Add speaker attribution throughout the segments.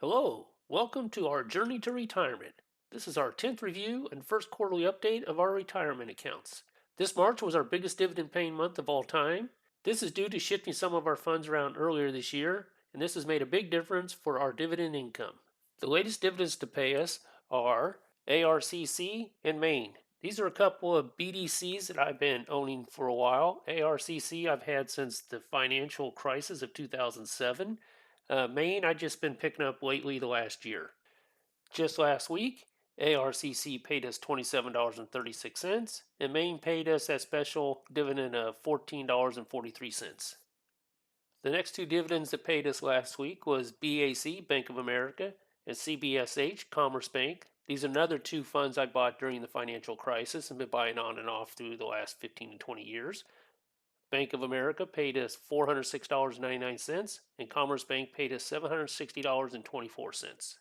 Speaker 1: Hello, welcome to our journey to retirement. This is our 10th review and first quarterly update of our retirement accounts. This March was our biggest dividend paying month of all time. This is due to shifting some of our funds around earlier this year, and this has made a big difference for our dividend income. The latest dividends to pay us are ARCC and Maine. These are a couple of BDCs that I've been owning for a while. ARCC I've had since the financial crisis of 2007. Maine, I've just been picking up lately the last year. Just last week, ARCC paid us $27.36, and Maine paid us that special dividend of $14.43. The next two dividends that paid us last week was BAC, Bank of America, and CBSH, Commerce Bank. These are another two funds I bought during the financial crisis and been buying on and off through the last 15 to 20 years. Bank of America paid us $406.99, and Commerce Bank paid us $760.24.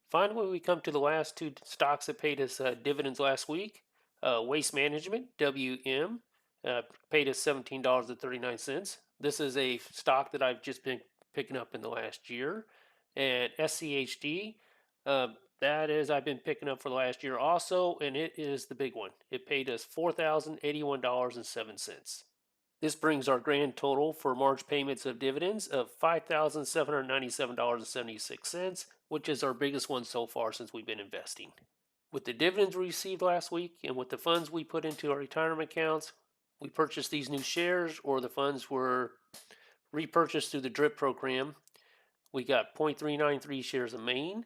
Speaker 1: Finally, we come to the last two stocks that paid us dividends last week. Waste Management, WM, paid us $17.39. This is a stock that I've just been picking up in the last year. And SCHD, that is, I've been picking up for the last year also, and it is the big one. It paid us $4,081.07. This brings our grand total for March payments of dividends of $5,797.76, which is our biggest one so far since we've been investing. With the dividends we received last week and with the funds we put into our retirement accounts, we purchased these new shares, or the funds were repurchased through the DRIP program. We got 0.393 shares of Maine,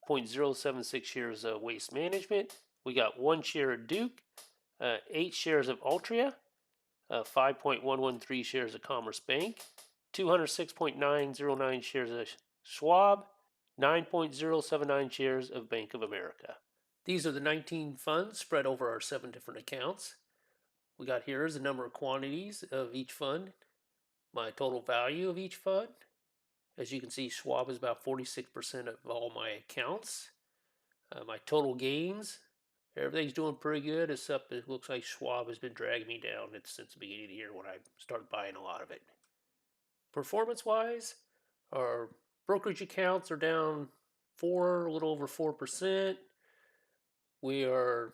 Speaker 1: 0.076 shares of Waste Management. We got 1 share of Duke, 8 shares of Altria, 5.113 shares of Commerce Bank, 206.909 shares of Schwab, 9.079 shares of Bank of America. These are the 19 funds spread over our 7 different accounts. We got here is the number of quantities of each fund, my total value of each fund. As you can see, Schwab is about 46% of all my accounts. My total gains, everything's doing pretty good, except it looks like Schwab has been dragging me down since the beginning of the year when I started buying a lot of it. Performance-wise, our brokerage accounts are down a little over 4%. We are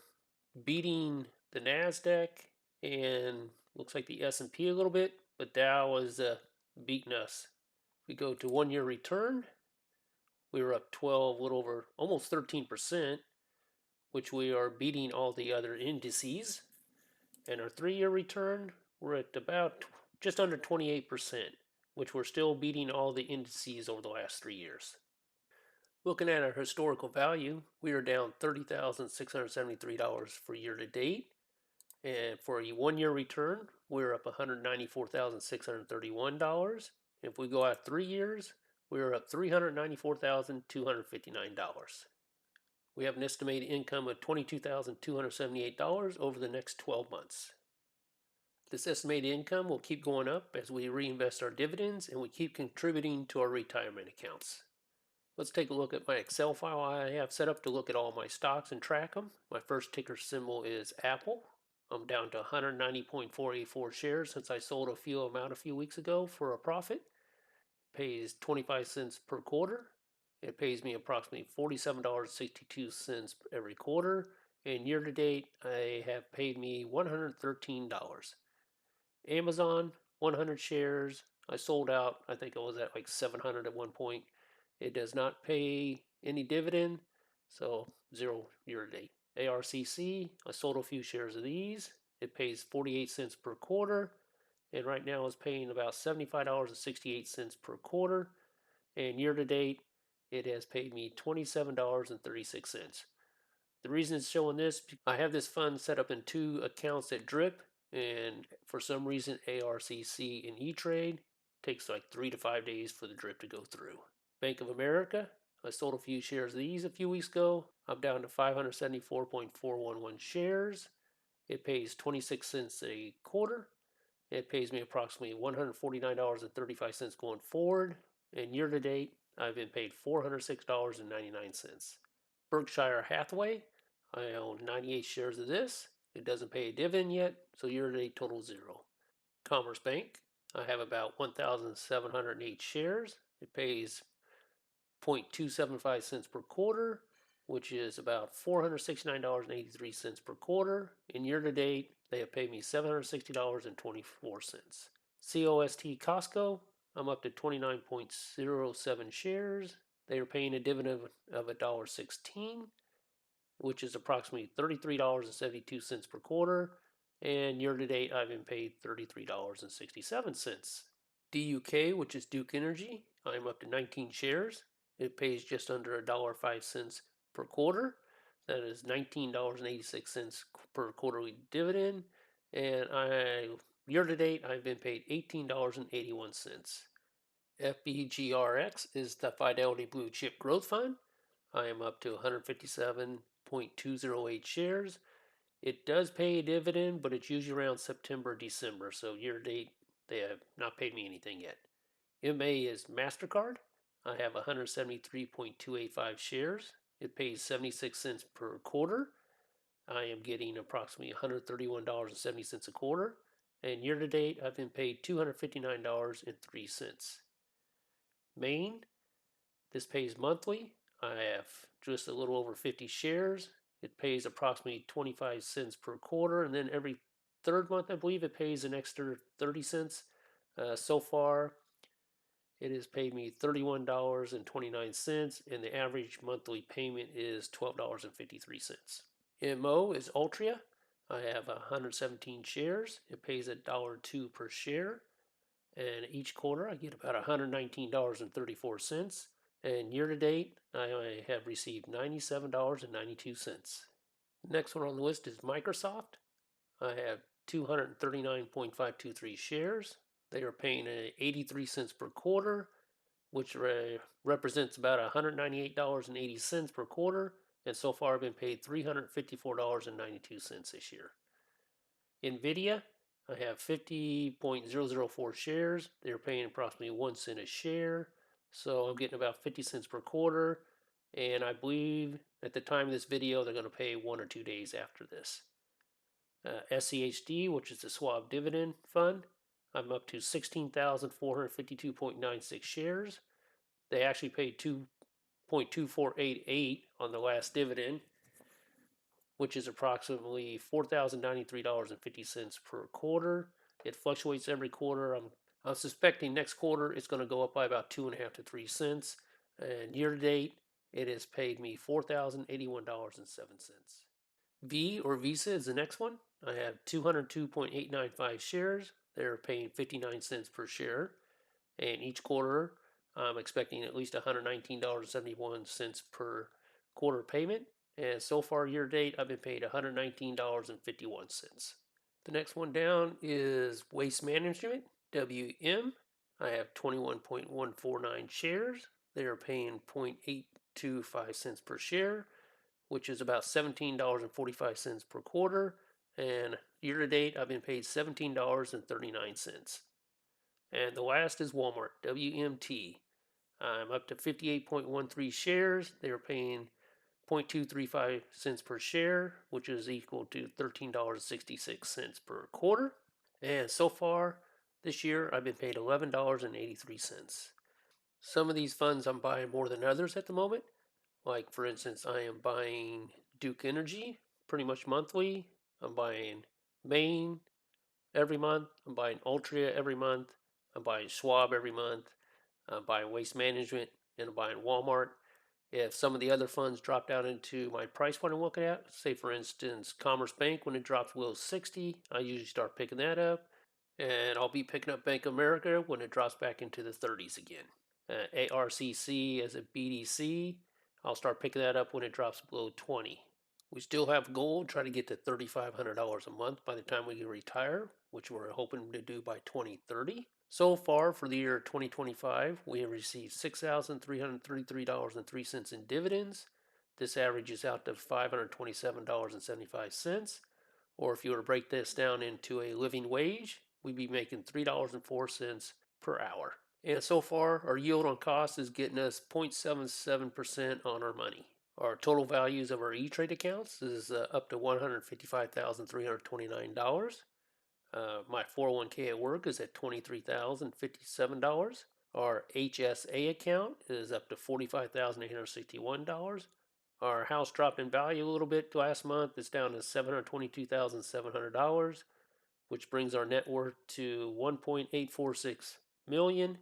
Speaker 1: beating the NASDAQ and looks like the S&P a little bit, but Dow is beating us. We go to 1 year return, we were up 12, a little over almost 13%, which we are beating all the other indices. And our 3 year return, we're at about just under 28%, which we're still beating all the indices over the last 3 years. Looking at our historical value, we are down $30,673 for year to date. And for a 1 year return, we're up $194,631. If we go out 3 years, we're up $394,259. We have an estimated income of $22,278 over the next 12 months. This estimated income will keep going up as we reinvest our dividends and we keep contributing to our retirement accounts. Let's take a look at my Excel file I have set up to look at all my stocks and track them. My first ticker symbol is Apple. I'm down to 190.484 shares since I sold a few weeks ago for a profit. It pays 25 cents per quarter. It pays me approximately $47.62 every quarter. And year to date, I have paid me $113. Amazon, 100 shares. I sold out, I think I was at like 700 at one point. It does not pay any dividend, so 0 year to date. ARCC, I sold a few shares of these. It pays 48 cents per quarter, and right now it's paying about $75.68 per quarter. And year to date, it has paid me $27.36. The reason it's showing this, I have this fund set up in 2 accounts at DRIP, and for some reason ARCC and E-Trade takes like 3 to 5 days for the DRIP to go through. Bank of America, I sold a few shares of these a few weeks ago. I'm down to 574.411 shares. It pays 26 cents a quarter. It pays me approximately $149.35 going forward. And year to date, I've been paid $406.99. Berkshire Hathaway, I own 98 shares of this. It doesn't pay a dividend yet, so year to date total 0. Commerce Bank, I have about 1,708 shares. It pays 0.275 cents per quarter, which is about $469.83 per quarter. And year to date, they have paid me $760.24. COST Costco, I'm up to 29.07 shares. They are paying a dividend of $1.16, which is approximately $33.72 per quarter. And year to date, I've been paid $33.67. DUK, which is Duke Energy, I'm up to 19 shares. It pays just under $1.05 per quarter. That is $19.86 per quarterly dividend. And year to date, I've been paid $18.81. FBGRX is the Fidelity Blue Chip Growth Fund. I am up to 157.208 shares. It does pay a dividend, but it's usually around September, December. So year to date, they have not paid me anything yet. MA is MasterCard. I have 173.285 shares. It pays 76 cents per quarter. I am getting approximately $131.70 a quarter. And year to date, I've been paid $259.03. Maine, this pays monthly. I have just a little over 50 shares. It pays approximately 25 cents per quarter, and then every third month, I believe, it pays an extra 30 cents. So far, it has paid me $31.29, and the average monthly payment is $12.53. MO is Altria. I have 117 shares. It pays $1.02 per share, and each quarter I get about $119.34. And year to date, I have received $97.92. Next one on the list is Microsoft. I have 239.523 shares. They are paying 83 cents per quarter, which represents about $198.80 per quarter. And so far, I've been paid $354.92 this year. NVIDIA, I have 50.004 shares. They're paying approximately 1 cent a share. So I'm getting about 50 cents per quarter. And I believe at the time of this video, they're going to pay 1 or 2 days after this. SCHD, which is the Schwab Dividend Fund, I'm up to 16,452.96 shares. They actually paid 2.2488 on the last dividend, which is approximately $4,093.50 per quarter. It fluctuates every quarter. I'm suspecting next quarter it's going to go up by about 2.5 to 3 cents. And year to date, it has paid me $4,081.07. V or Visa is the next one. I have 202.895 shares. They're paying 59 cents per share. And each quarter, I'm expecting at least $119.71 per quarter payment. And so far, year to date, I've been paid $119.51. The next one down is Waste Management, WM. I have 21.149 shares. They are paying 0.825 cents per share, which is about $17.45 per quarter. And year to date, I've been paid $17.39. And the last is Walmart, WMT. I'm up to 58.13 shares. They're paying 0.235 cents per share, which is equal to $13.66 per quarter. And so far this year, I've been paid $11.83. Some of these funds I'm buying more than others at the moment. Like, for instance, I am buying Duke Energy pretty much monthly. I'm buying Maine every month. I'm buying Altria every month. I'm buying Schwab every month. I'm buying Waste Management, and I'm buying Walmart. If some of the other funds drop down into my price point I'm looking at, say for instance Commerce Bank, when it drops below 60, I usually start picking that up. And I'll be picking up Bank of America when it drops back into the 30s again. ARCC as a BDC, I'll start picking that up when it drops below 20. We still have gold, trying to get to $3,500 a month by the time we retire, which we're hoping to do by 2030. So far for the year 2025, we have received $6,333.03 in dividends. This averages out to $527.75. Or if you were to break this down into a living wage, we'd be making $3.04 per hour. And so far, our yield on cost is getting us 0.77% on our money. Our total values of our E-Trade accounts is up to $155,329. My 401k at work is at $23,057. Our HSA account is up to $45,861. Our house dropped in value a little bit last month. It's down to $722,700, which brings our net worth to 1.846 million,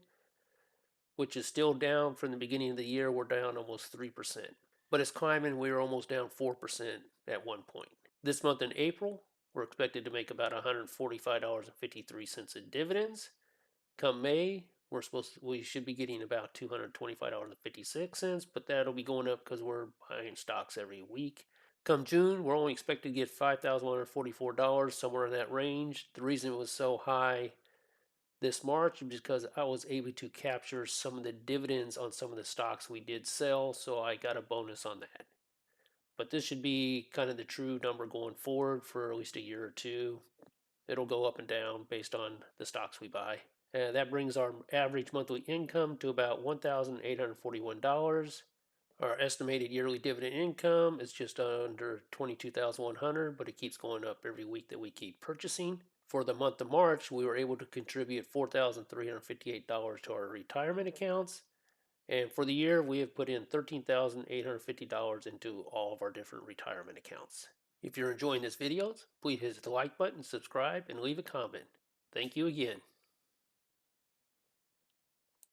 Speaker 1: which is still down from the beginning of the year. We're down almost 3%, but it's climbing. We were almost down 4% at one point. This month in April, we're expected to make about $145.53 in dividends. Come May, we should be getting about $225.56, but that'll be going up because we're buying stocks every week. Come June, we're only expected to get $5,144, somewhere in that range. The reason it was so high this March is because I was able to capture some of the dividends on some of the stocks we did sell, so I got a bonus on that. But this should be kind of the true number going forward for at least a year or two. It'll go up and down based on the stocks we buy. And that brings our average monthly income to about $1,841. Our estimated yearly dividend income is just under $22,100, but it keeps going up every week that we keep purchasing. For the month of March, we were able to contribute $4,358 to our retirement accounts. And for the year, we have put in $13,850 into all of our different retirement accounts. If you're enjoying this video, please hit the like button, subscribe, and leave a comment. Thank you again.